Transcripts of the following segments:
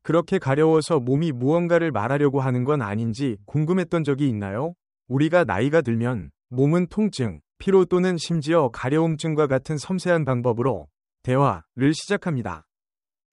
그렇게 가려워서 몸이 무언가를 말하려고 하는 건 아닌지 궁금했던 적이 있나요? 우리가 나이가 들면 몸은 통증, 피로 또는 심지어 가려움증과 같은 섬세한 방법으로 대화를 시작합니다.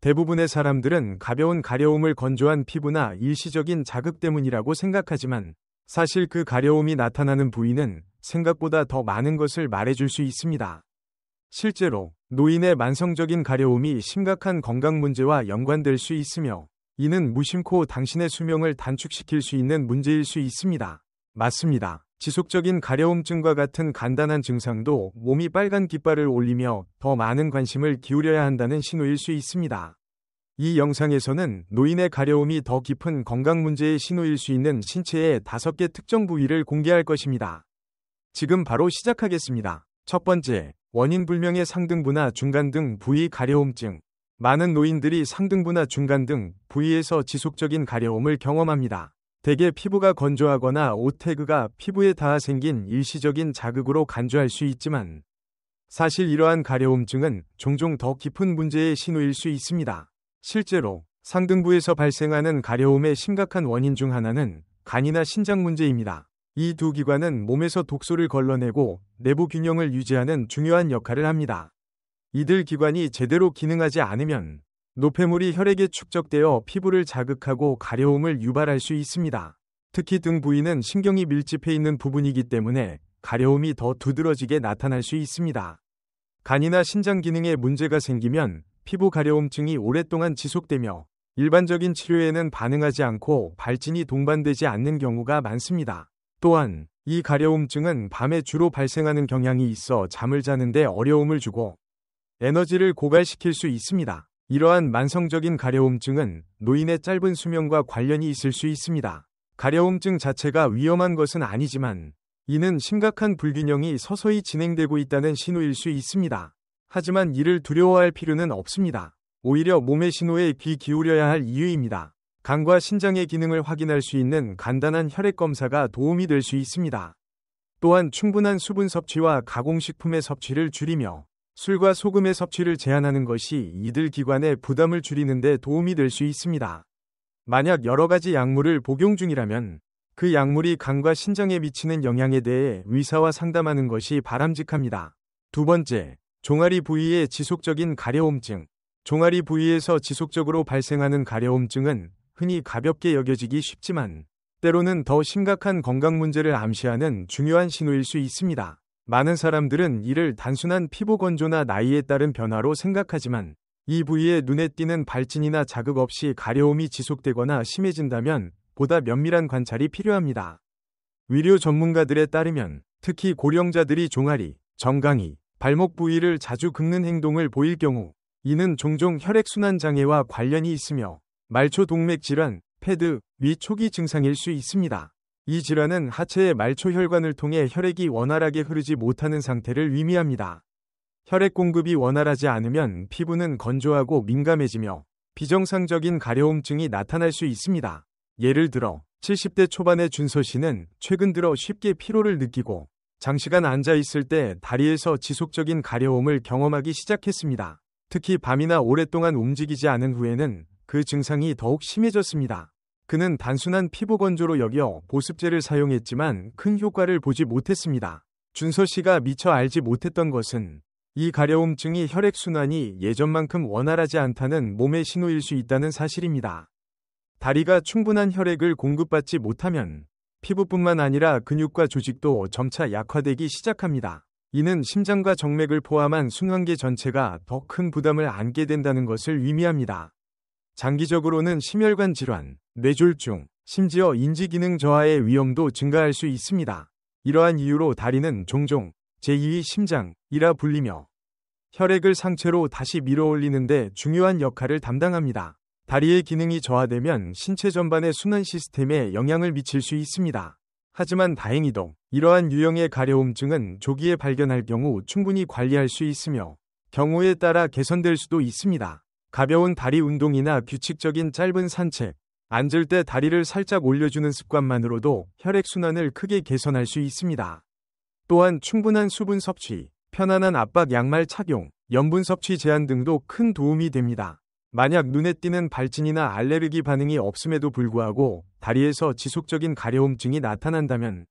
대부분의 사람들은 가벼운 가려움을 건조한 피부나 일시적인 자극 때문이라고 생각하지만 사실 그 가려움이 나타나는 부위는 생각보다 더 많은 것을 말해줄 수 있습니다. 실제로 노인의 만성적인 가려움이 심각한 건강 문제와 연관될 수 있으며 이는 무심코 당신의 수명을 단축시킬 수 있는 문제일 수 있습니다. 맞습니다. 지속적인 가려움증과 같은 간단한 증상도 몸이 빨간 깃발을 올리며 더 많은 관심을 기울여야 한다는 신호일 수 있습니다. 이 영상에서는 노인의 가려움이 더 깊은 건강 문제의 신호일 수 있는 신체의 5개 특정 부위를 공개할 것입니다. 지금 바로 시작하겠습니다. 첫 번째, 원인 불명의 상등부나 중간 등 부위 가려움증. 많은 노인들이 상등부나 중간 등 부위에서 지속적인 가려움을 경험합니다. 대개 피부가 건조하거나 오테그가 피부에 닿아 생긴 일시적인 자극으로 간주할 수 있지만 사실 이러한 가려움증은 종종 더 깊은 문제의 신호일 수 있습니다. 실제로 상등부에서 발생하는 가려움의 심각한 원인 중 하나는 간이나 신장 문제입니다. 이 두 기관은 몸에서 독소를 걸러내고 내부 균형을 유지하는 중요한 역할을 합니다. 이들 기관이 제대로 기능하지 않으면 노폐물이 혈액에 축적되어 피부를 자극하고 가려움을 유발할 수 있습니다. 특히 등 부위는 신경이 밀집해 있는 부분이기 때문에 가려움이 더 두드러지게 나타날 수 있습니다. 간이나 신장 기능에 문제가 생기면 피부 가려움증이 오랫동안 지속되며 일반적인 치료에는 반응하지 않고 발진이 동반되지 않는 경우가 많습니다. 또한 이 가려움증은 밤에 주로 발생하는 경향이 있어 잠을 자는데 어려움을 주고 에너지를 고갈시킬 수 있습니다. 이러한 만성적인 가려움증은 노인의 짧은 수명과 관련이 있을 수 있습니다. 가려움증 자체가 위험한 것은 아니지만 이는 심각한 불균형이 서서히 진행되고 있다는 신호일 수 있습니다. 하지만 이를 두려워할 필요는 없습니다. 오히려 몸의 신호에 귀 기울여야 할 이유입니다. 간과 신장의 기능을 확인할 수 있는 간단한 혈액 검사가 도움이 될 수 있습니다. 또한 충분한 수분 섭취와 가공식품의 섭취를 줄이며 술과 소금의 섭취를 제한하는 것이 이들 기관의 부담을 줄이는 데 도움이 될 수 있습니다. 만약 여러 가지 약물을 복용 중이라면 그 약물이 간과 신장에 미치는 영향에 대해 의사와 상담하는 것이 바람직합니다. 두 번째, 종아리 부위의 지속적인 가려움증. 종아리 부위에서 지속적으로 발생하는 가려움증은 흔히 가볍게 여겨지기 쉽지만 때로는 더 심각한 건강 문제를 암시하는 중요한 신호일 수 있습니다. 많은 사람들은 이를 단순한 피부 건조나 나이에 따른 변화로 생각하지만 이 부위에 눈에 띄는 발진이나 자극 없이 가려움이 지속되거나 심해진다면 보다 면밀한 관찰이 필요합니다. 의료 전문가들에 따르면 특히 고령자들이 종아리, 정강이, 발목 부위를 자주 긁는 행동을 보일 경우 이는 종종 혈액순환 장애와 관련이 있으며 말초 동맥 질환, 패드, 위 초기 증상일 수 있습니다. 이 질환은 하체의 말초 혈관을 통해 혈액이 원활하게 흐르지 못하는 상태를 의미합니다. 혈액 공급이 원활하지 않으면 피부는 건조하고 민감해지며 비정상적인 가려움증이 나타날 수 있습니다. 예를 들어 70대 초반의 준서 씨는 최근 들어 쉽게 피로를 느끼고 장시간 앉아 있을 때 다리에서 지속적인 가려움을 경험하기 시작했습니다. 특히 밤이나 오랫동안 움직이지 않은 후에는 그 증상이 더욱 심해졌습니다. 그는 단순한 피부 건조로 여겨 보습제를 사용했지만 큰 효과를 보지 못했습니다. 준서 씨가 미처 알지 못했던 것은 이 가려움증이 혈액순환이 예전만큼 원활하지 않다는 몸의 신호일 수 있다는 사실입니다. 다리가 충분한 혈액을 공급받지 못하면 피부뿐만 아니라 근육과 조직도 점차 약화되기 시작합니다. 이는 심장과 정맥을 포함한 순환계 전체가 더 큰 부담을 안게 된다는 것을 의미합니다. 장기적으로는 심혈관 질환, 뇌졸중, 심지어 인지기능 저하의 위험도 증가할 수 있습니다. 이러한 이유로 다리는 종종 제2의 심장이라 불리며 혈액을 상체로 다시 밀어올리는 데 중요한 역할을 담당합니다. 다리의 기능이 저하되면 신체 전반의 순환 시스템에 영향을 미칠 수 있습니다. 하지만 다행히도 이러한 유형의 가려움증은 조기에 발견할 경우 충분히 관리할 수 있으며 경우에 따라 개선될 수도 있습니다. 가벼운 다리 운동이나 규칙적인 짧은 산책, 앉을 때 다리를 살짝 올려주는 습관만으로도 혈액순환을 크게 개선할 수 있습니다. 또한 충분한 수분 섭취, 편안한 압박 양말 착용, 염분 섭취 제한 등도 큰 도움이 됩니다. 만약 눈에 띄는 발진이나 알레르기 반응이 없음에도 불구하고 다리에서 지속적인 가려움증이 나타난다면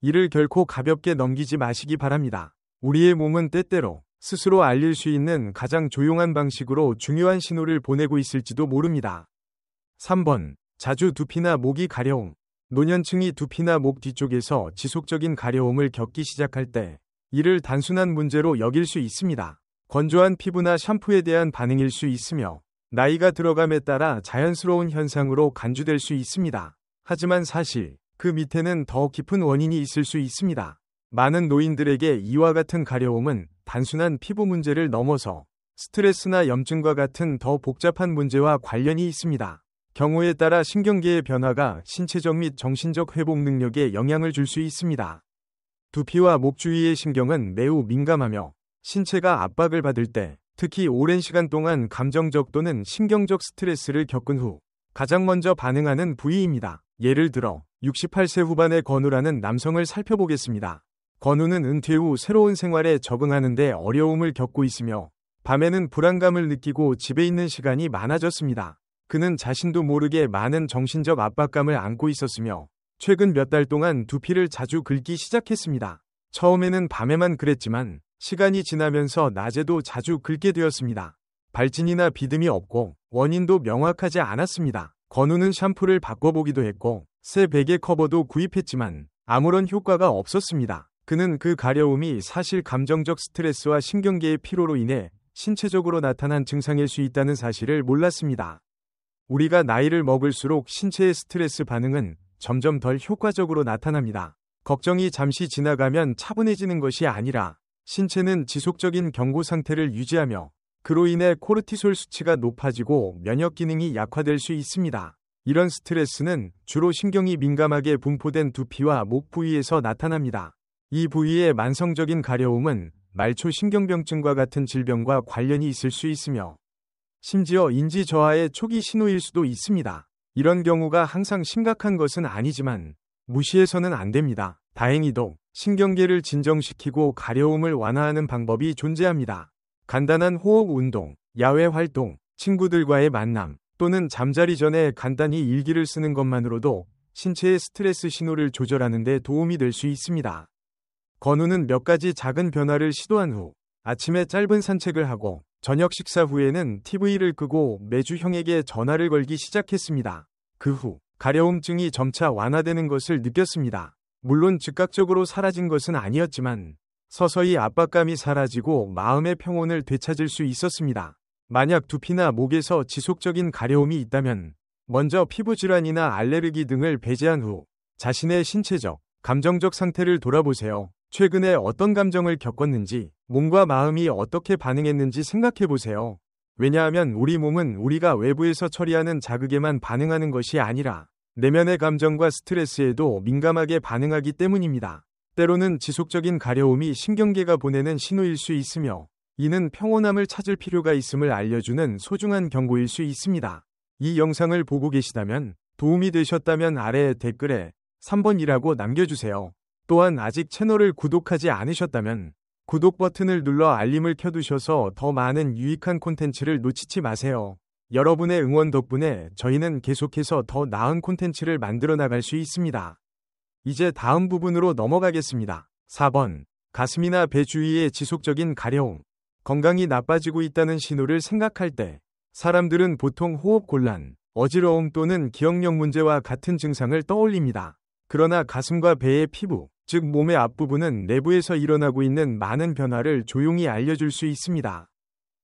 이를 결코 가볍게 넘기지 마시기 바랍니다. 우리의 몸은 때때로 스스로 알릴 수 있는 가장 조용한 방식으로 중요한 신호를 보내고 있을지도 모릅니다. 3번. 자주 두피나 목이 가려움. 노년층이 두피나 목 뒤쪽에서 지속적인 가려움을 겪기 시작할 때 이를 단순한 문제로 여길 수 있습니다. 건조한 피부나 샴푸에 대한 반응일 수 있으며 나이가 들어감에 따라 자연스러운 현상으로 간주될 수 있습니다. 하지만 사실 그 밑에는 더 깊은 원인이 있을 수 있습니다. 많은 노인들에게 이와 같은 가려움은 단순한 피부 문제를 넘어서 스트레스나 염증과 같은 더 복잡한 문제와 관련이 있습니다. 경우에 따라 신경계의 변화가 신체적 및 정신적 회복 능력에 영향을 줄 수 있습니다. 두피와 목 주위의 신경은 매우 민감하며 신체가 압박을 받을 때 특히 오랜 시간 동안 감정적 또는 신경적 스트레스를 겪은 후 가장 먼저 반응하는 부위입니다. 예를 들어 68세 후반의 건우라는 남성을 살펴보겠습니다. 건우는 은퇴 후 새로운 생활에 적응하는 데 어려움을 겪고 있으며 밤에는 불안감을 느끼고 집에 있는 시간이 많아졌습니다. 그는 자신도 모르게 많은 정신적 압박감을 안고 있었으며 최근 몇 달 동안 두피를 자주 긁기 시작했습니다. 처음에는 밤에만 그랬지만 시간이 지나면서 낮에도 자주 긁게 되었습니다. 발진이나 비듬이 없고 원인도 명확하지 않았습니다. 건우는 샴푸를 바꿔보기도 했고 새 베개 커버도 구입했지만 아무런 효과가 없었습니다. 그는 그 가려움이 사실 감정적 스트레스와 신경계의 피로로 인해 신체적으로 나타난 증상일 수 있다는 사실을 몰랐습니다. 우리가 나이를 먹을수록 신체의 스트레스 반응은 점점 덜 효과적으로 나타납니다. 걱정이 잠시 지나가면 차분해지는 것이 아니라 신체는 지속적인 경고 상태를 유지하며 그로 인해 코르티솔 수치가 높아지고 면역 기능이 약화될 수 있습니다. 이런 스트레스는 주로 신경이 민감하게 분포된 두피와 목 부위에서 나타납니다. 이 부위의 만성적인 가려움은 말초 신경병증과 같은 질병과 관련이 있을 수 있으며 심지어 인지 저하의 초기 신호일 수도 있습니다. 이런 경우가 항상 심각한 것은 아니지만 무시해서는 안 됩니다. 다행히도 신경계를 진정시키고 가려움을 완화하는 방법이 존재합니다. 간단한 호흡 운동, 야외 활동, 친구들과의 만남, 또는 잠자리 전에 간단히 일기를 쓰는 것만으로도 신체의 스트레스 신호를 조절하는 데 도움이 될 수 있습니다. 건우는 몇 가지 작은 변화를 시도한 후 아침에 짧은 산책을 하고 저녁 식사 후에는 TV를 끄고 매주 형에게 전화를 걸기 시작했습니다. 그 후 가려움증이 점차 완화되는 것을 느꼈습니다. 물론 즉각적으로 사라진 것은 아니었지만 서서히 압박감이 사라지고 마음의 평온을 되찾을 수 있었습니다. 만약 두피나 목에서 지속적인 가려움이 있다면 먼저 피부 질환이나 알레르기 등을 배제한 후 자신의 신체적, 감정적 상태를 돌아보세요. 최근에 어떤 감정을 겪었는지, 몸과 마음이 어떻게 반응했는지 생각해 보세요. 왜냐하면 우리 몸은 우리가 외부에서 처리하는 자극에만 반응하는 것이 아니라 내면의 감정과 스트레스에도 민감하게 반응하기 때문입니다. 때로는 지속적인 가려움이 신경계가 보내는 신호일 수 있으며 이는 평온함을 찾을 필요가 있음을 알려주는 소중한 경고일 수 있습니다. 이 영상을 보고 계시다면 도움이 되셨다면 아래 댓글에 3번이라고 남겨주세요. 또한 아직 채널을 구독하지 않으셨다면 구독 버튼을 눌러 알림을 켜두셔서 더 많은 유익한 콘텐츠를 놓치지 마세요. 여러분의 응원 덕분에 저희는 계속해서 더 나은 콘텐츠를 만들어 나갈 수 있습니다. 이제 다음 부분으로 넘어가겠습니다. 4번. 가슴이나 배 주위의 지속적인 가려움. 건강이 나빠지고 있다는 신호를 생각할 때 사람들은 보통 호흡 곤란, 어지러움 또는 기억력 문제와 같은 증상을 떠올립니다. 그러나 가슴과 배의 피부, 즉 몸의 앞부분은 내부에서 일어나고 있는 많은 변화를 조용히 알려줄 수 있습니다.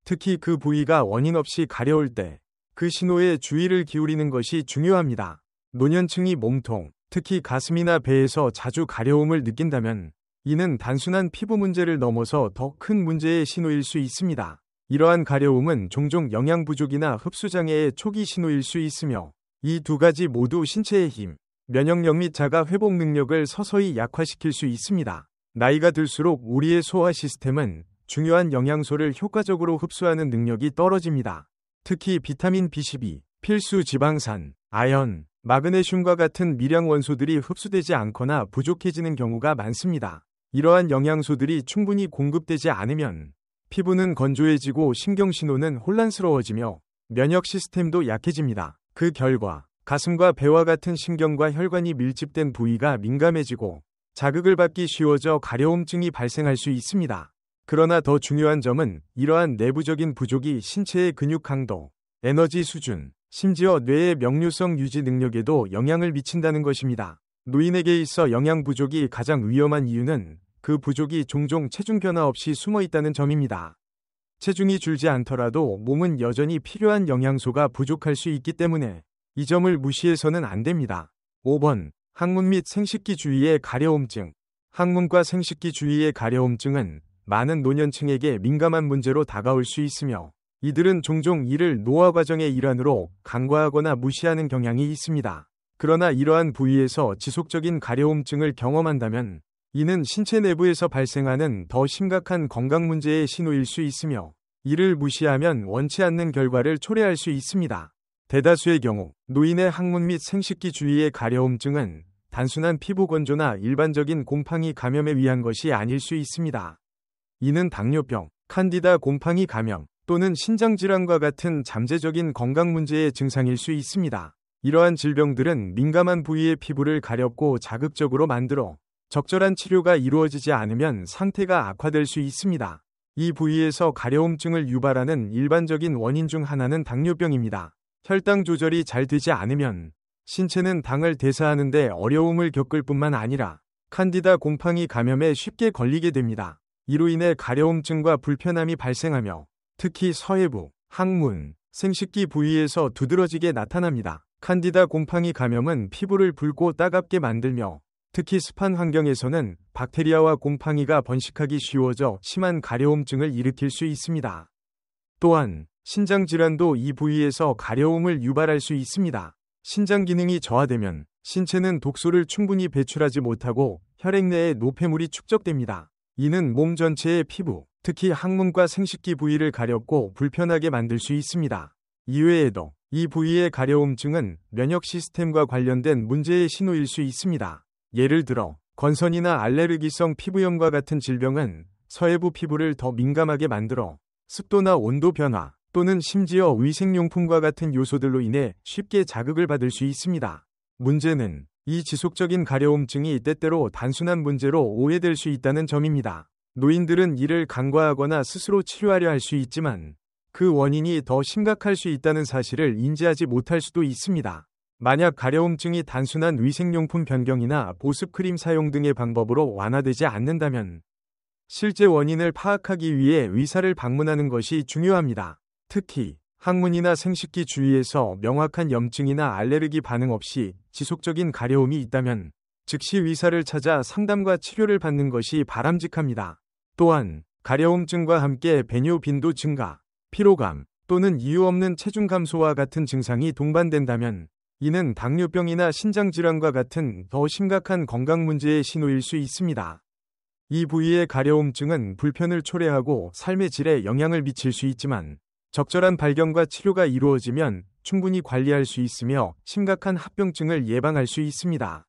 특히 그 부위가 원인 없이 가려울 때 그 신호에 주의를 기울이는 것이 중요합니다. 노년층이 몸통, 특히 가슴이나 배에서 자주 가려움을 느낀다면 이는 단순한 피부 문제를 넘어서 더 큰 문제의 신호일 수 있습니다. 이러한 가려움은 종종 영양 부족이나 흡수장애의 초기 신호일 수 있으며 이 두 가지 모두 신체의 힘, 면역력 및 자가 회복 능력을 서서히 약화시킬 수 있습니다. 나이가 들수록 우리의 소화 시스템은 중요한 영양소를 효과적으로 흡수하는 능력이 떨어집니다. 특히 비타민 B12, 필수 지방산, 아연, 마그네슘과 같은 미량 원소들이 흡수되지 않거나 부족해지는 경우가 많습니다. 이러한 영양소들이 충분히 공급되지 않으면 피부는 건조해지고 신경신호는 혼란스러워지며 면역 시스템도 약해집니다. 그 결과 가슴과 배와 같은 신경과 혈관이 밀집된 부위가 민감해지고 자극을 받기 쉬워져 가려움증이 발생할 수 있습니다. 그러나 더 중요한 점은 이러한 내부적인 부족이 신체의 근육 강도, 에너지 수준, 심지어 뇌의 명료성 유지 능력에도 영향을 미친다는 것입니다. 노인에게 있어 영양 부족이 가장 위험한 이유는 그 부족이 종종 체중 변화 없이 숨어 있다는 점입니다. 체중이 줄지 않더라도 몸은 여전히 필요한 영양소가 부족할 수 있기 때문에 이 점을 무시해서는 안 됩니다. 5번. 항문 및 생식기 주위의 가려움증. 항문과 생식기 주위의 가려움증은 많은 노년층에게 민감한 문제로 다가올 수 있으며 이들은 종종 이를 노화 과정의 일환으로 간과하거나 무시하는 경향이 있습니다. 그러나 이러한 부위에서 지속적인 가려움증을 경험한다면 이는 신체 내부에서 발생하는 더 심각한 건강 문제의 신호일 수 있으며 이를 무시하면 원치 않는 결과를 초래할 수 있습니다. 대다수의 경우 노인의 항문 및 생식기 주위의 가려움증은 단순한 피부 건조나 일반적인 곰팡이 감염에 의한 것이 아닐 수 있습니다. 이는 당뇨병, 칸디다 곰팡이 감염 또는 신장질환과 같은 잠재적인 건강 문제의 증상일 수 있습니다. 이러한 질병들은 민감한 부위의 피부를 가렵고 자극적으로 만들어 적절한 치료가 이루어지지 않으면 상태가 악화될 수 있습니다. 이 부위에서 가려움증을 유발하는 일반적인 원인 중 하나는 당뇨병입니다. 혈당 조절이 잘 되지 않으면 신체는 당을 대사하는 데 어려움을 겪을 뿐만 아니라 칸디다 곰팡이 감염에 쉽게 걸리게 됩니다. 이로 인해 가려움증과 불편함이 발생하며 특히 서해부, 항문, 생식기 부위에서 두드러지게 나타납니다. 칸디다 곰팡이 감염은 피부를 붉고 따갑게 만들며 특히 습한 환경에서는 박테리아와 곰팡이가 번식하기 쉬워져 심한 가려움증을 일으킬 수 있습니다. 또한 신장질환도 이 부위에서 가려움을 유발할 수 있습니다. 신장 기능이 저하되면 신체는 독소를 충분히 배출하지 못하고 혈액 내에 노폐물이 축적됩니다. 이는 몸 전체의 피부, 특히 항문과 생식기 부위를 가렵고 불편하게 만들 수 있습니다. 이외에도 이 부위의 가려움증은 면역 시스템과 관련된 문제의 신호일 수 있습니다. 예를 들어 건선이나 알레르기성 피부염과 같은 질병은 서해부 피부를 더 민감하게 만들어 습도나 온도 변화 또는 심지어 위생용품과 같은 요소들로 인해 쉽게 자극을 받을 수 있습니다. 문제는 이 지속적인 가려움증이 때때로 단순한 문제로 오해될 수 있다는 점입니다. 노인들은 이를 간과하거나 스스로 치료하려 할 수 있지만 그 원인이 더 심각할 수 있다는 사실을 인지하지 못할 수도 있습니다. 만약 가려움증이 단순한 위생용품 변경이나 보습크림 사용 등의 방법으로 완화되지 않는다면 실제 원인을 파악하기 위해 의사를 방문하는 것이 중요합니다. 특히 항문이나 생식기 주위에서 명확한 염증이나 알레르기 반응 없이 지속적인 가려움이 있다면 즉시 의사를 찾아 상담과 치료를 받는 것이 바람직합니다. 또한 가려움증과 함께 배뇨 빈도 증가, 피로감 또는 이유 없는 체중 감소와 같은 증상이 동반된다면 이는 당뇨병이나 신장질환과 같은 더 심각한 건강 문제의 신호일 수 있습니다. 이 부위의 가려움증은 불편을 초래하고 삶의 질에 영향을 미칠 수 있지만 적절한 발견과 치료가 이루어지면 충분히 관리할 수 있으며 심각한 합병증을 예방할 수 있습니다.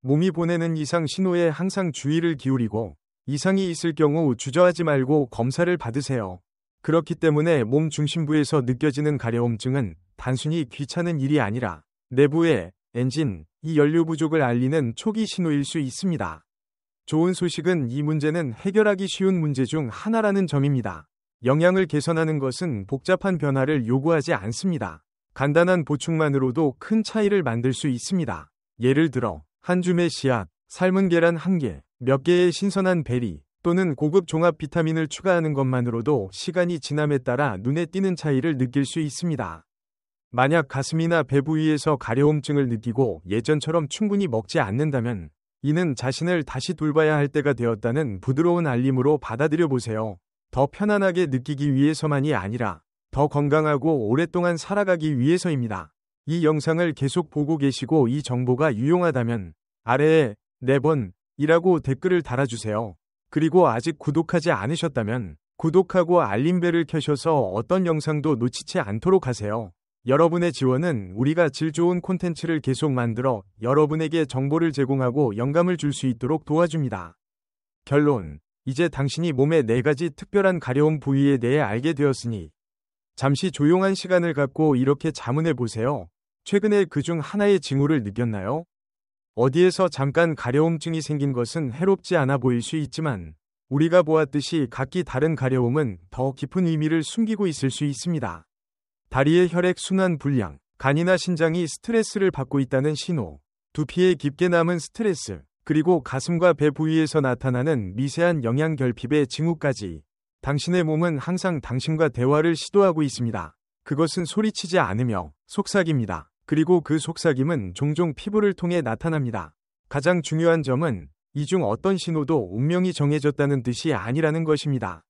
몸이 보내는 이상 신호에 항상 주의를 기울이고 이상이 있을 경우 주저하지 말고 검사를 받으세요. 그렇기 때문에 몸 중심부에서 느껴지는 가려움증은 단순히 귀찮은 일이 아니라 내부의 엔진, 이 연료 부족을 알리는 초기 신호일 수 있습니다. 좋은 소식은 이 문제는 해결하기 쉬운 문제 중 하나라는 점입니다. 영양을 개선하는 것은 복잡한 변화를 요구하지 않습니다. 간단한 보충만으로도 큰 차이를 만들 수 있습니다. 예를 들어 한 줌의 씨앗, 삶은 계란 1개, 몇 개의 신선한 베리 또는 고급 종합 비타민을 추가하는 것만으로도 시간이 지남에 따라 눈에 띄는 차이를 느낄 수 있습니다. 만약 가슴이나 배 부위에서 가려움증을 느끼고 예전처럼 충분히 먹지 않는다면 이는 자신을 다시 돌봐야 할 때가 되었다는 부드러운 알림으로 받아들여 보세요. 더 편안하게 느끼기 위해서만이 아니라 더 건강하고 오랫동안 살아가기 위해서입니다. 이 영상을 계속 보고 계시고 이 정보가 유용하다면 아래에 4번이라고 댓글을 달아주세요. 그리고 아직 구독하지 않으셨다면 구독하고 알림벨을 켜셔서 어떤 영상도 놓치지 않도록 하세요. 여러분의 지원은 우리가 질 좋은 콘텐츠를 계속 만들어 여러분에게 정보를 제공하고 영감을 줄 수 있도록 도와줍니다. 결론. 이제 당신이 몸의 4가지 특별한 가려움 부위에 대해 알게 되었으니 잠시 조용한 시간을 갖고 이렇게 자문해 보세요. 최근에 그중 하나의 징후를 느꼈나요? 어디에서 잠깐 가려움증이 생긴 것은 해롭지 않아 보일 수 있지만 우리가 보았듯이 각기 다른 가려움은 더 깊은 의미를 숨기고 있을 수 있습니다. 다리의 혈액 순환 불량, 간이나 신장이 스트레스를 받고 있다는 신호, 두피에 깊게 남은 스트레스, 그리고 가슴과 배 부위에서 나타나는 미세한 영양 결핍의 징후까지 당신의 몸은 항상 당신과 대화를 시도하고 있습니다. 그것은 소리치지 않으며 속삭입니다. 그리고 그 속삭임은 종종 피부를 통해 나타납니다. 가장 중요한 점은 이 중 어떤 신호도 운명이 정해졌다는 뜻이 아니라는 것입니다.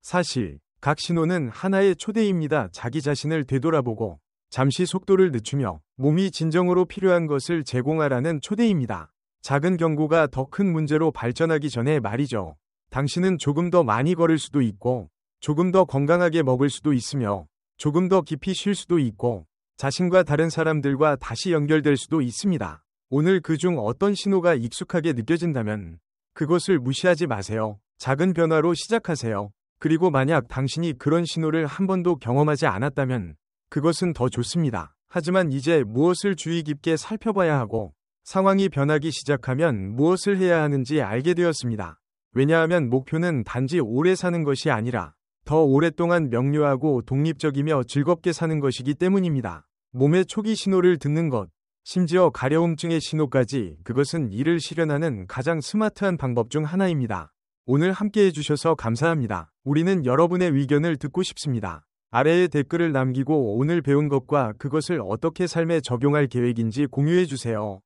사실 각 신호는 하나의 초대입니다. 자기 자신을 되돌아보고 잠시 속도를 늦추며 몸이 진정으로 필요한 것을 제공하라는 초대입니다. 작은 경고가 더 큰 문제로 발전하기 전에 말이죠. 당신은 조금 더 많이 걸을 수도 있고, 조금 더 건강하게 먹을 수도 있으며, 조금 더 깊이 쉴 수도 있고, 자신과 다른 사람들과 다시 연결될 수도 있습니다. 오늘 그중 어떤 신호가 익숙하게 느껴진다면 그것을 무시하지 마세요. 작은 변화로 시작하세요. 그리고 만약 당신이 그런 신호를 한 번도 경험하지 않았다면 그것은 더 좋습니다. 하지만 이제 무엇을 주의 깊게 살펴봐야 하고 상황이 변하기 시작하면 무엇을 해야 하는지 알게 되었습니다. 왜냐하면 목표는 단지 오래 사는 것이 아니라 더 오랫동안 명료하고 독립적이며 즐겁게 사는 것이기 때문입니다. 몸의 초기 신호를 듣는 것, 심지어 가려움증의 신호까지, 그것은 이를 실현하는 가장 스마트한 방법 중 하나입니다. 오늘 함께 해주셔서 감사합니다. 우리는 여러분의 의견을 듣고 싶습니다. 아래에 댓글을 남기고 오늘 배운 것과 그것을 어떻게 삶에 적용할 계획인지 공유해주세요.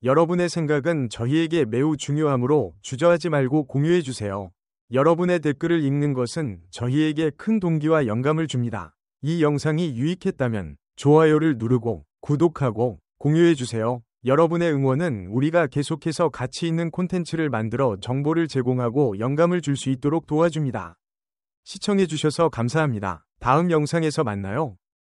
여러분의 생각은 저희에게 매우 중요하므로 주저하지 말고 공유해주세요. 여러분의 댓글을 읽는 것은 저희에게 큰 동기와 영감을 줍니다. 이 영상이 유익했다면 좋아요를 누르고 구독하고 공유해주세요. 여러분의 응원은 우리가 계속해서 가치 있는 콘텐츠를 만들어 정보를 제공하고 영감을 줄 수 있도록 도와줍니다. 시청해주셔서 감사합니다. 다음 영상에서 만나요.